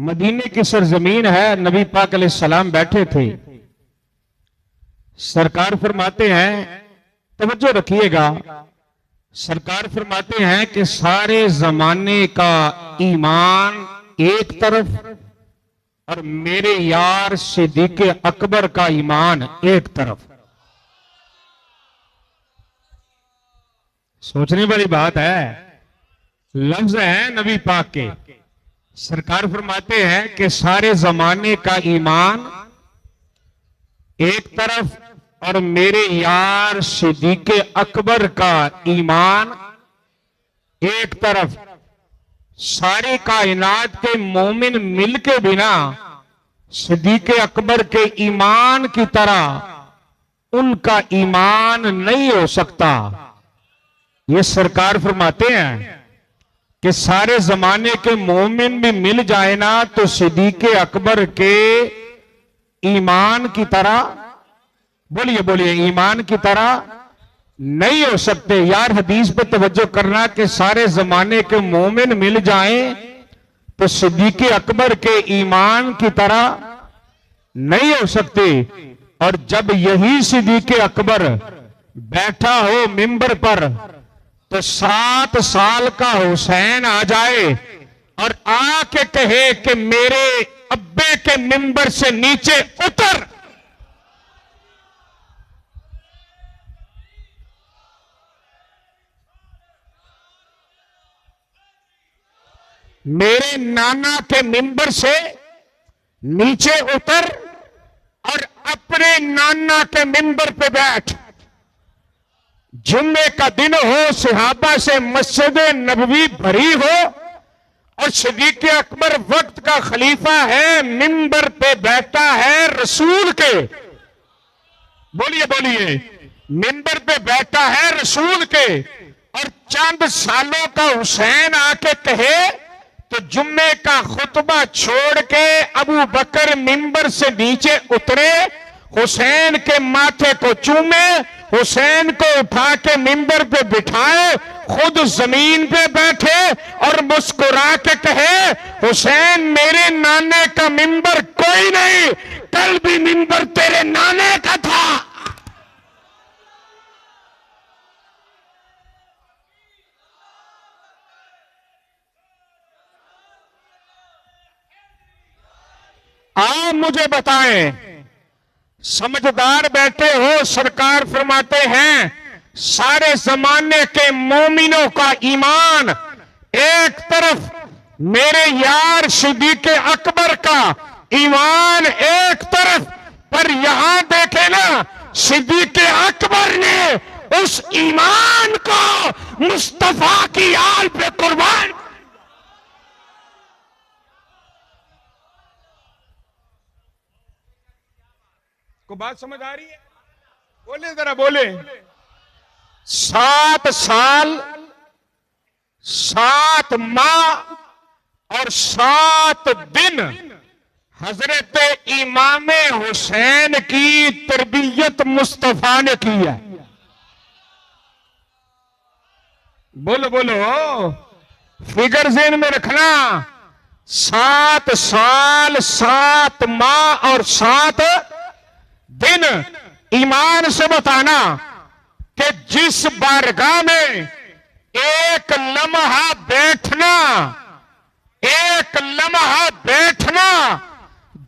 मदीने की सरजमीन है। नबी पाक अलैहिस्सलाम बैठे थे। सरकार फरमाते हैं, तवज्जो रखिएगा, सरकार फरमाते हैं कि सारे जमाने का ईमान एक तरफ और मेरे यार सिद्दीक़ अकबर का ईमान एक तरफ। सोचने वाली बात है। लफ्ज है नबी पाक के। सरकार फरमाते हैं कि सारे जमाने का ईमान एक तरफ और मेरे यार सिद्दीक़ अकबर का ईमान एक तरफ। सारी कायनात के मोमिन मिलके बिना सिद्दीक़ अकबर के ईमान की तरह उनका ईमान नहीं हो सकता। ये सरकार फरमाते हैं कि सारे जमाने के मोमिन भी मिल जाए ना तो सिद्दीक़ अकबर के ईमान की तरह, बोलिए बोलिए, ईमान की तरह नहीं हो सकते। यार हदीस पे तवज्जो करना कि सारे जमाने के मोमिन मिल जाएं तो सिद्दीक़ अकबर के ईमान की तरह नहीं हो सकते। और जब यही सिद्दीक़ अकबर बैठा हो मिंबर पर तो 7 साल का हुसैन आ जाए और आके कहे कि मेरे अब्बे के मिंबर से नीचे उतर, मेरे नाना के मिंबर से नीचे उतर और अपने नाना के मिंबर पे बैठ। जुम्मे का दिन हो, सहाबा से मस्जिद नबवी भरी हो और सिद्दीक़ अकबर वक्त का खलीफा है, मिंबर पे बैठा है रसूल के, बोलिए बोलिए, मिंबर पे बैठा है रसूल के, और चंद सालों का हुसैन आके कहे तो जुम्मे का खुतबा छोड़ के अबू बकर मिंबर से नीचे उतरे, हुसैन के माथे को चूमे, हुसैन को उठा के मिंबर पे बिठाए, खुद जमीन पे बैठे और मुस्कुरा के कहे, हुसैन मेरे नाने का मिंबर कोई नहीं, कल भी मिंबर तेरे नाने का था। आप मुझे बताएं, समझदार बैठे हो, सरकार फरमाते हैं सारे जमाने के मोमिनों का ईमान एक तरफ, मेरे यार सिद्दीक़ अकबर का ईमान एक तरफ। पर यहां देखे ना, सिद्दीक़ अकबर ने उस ईमान को मुस्तफा की आल पे कुर्बान। को बात समझ आ रही है? बोले जरा, बोले। 7 साल 7 माह और 7 दिन हजरत इमाम हुसैन की तरबियत मुस्तफा ने की है। बोलो बोलो, फिगर ज़हन में रखना। 7 साल 7 माह और 7 दिन। ईमान से बताना कि जिस बारगाह में एक लम्हा बैठना, एक लम्हा बैठना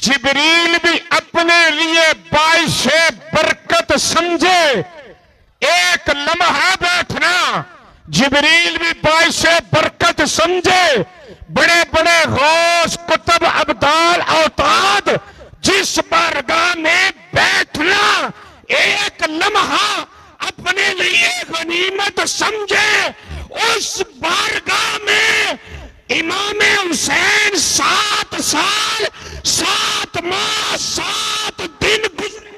जिब्रील भी अपने लिए बाइशे बरकत समझे, एक लम्हा बैठना जिब्रील भी बाइशे बरकत समझे। बड़े बड़े गौस कुतुब अब्दाल औताद जिस बारगाह में बैठना एक लम्हा अपने लिए गनीमत समझे, उस बारगाह में इमाम हुसैन 7 साल 7 माह 7 दिन गुजरे।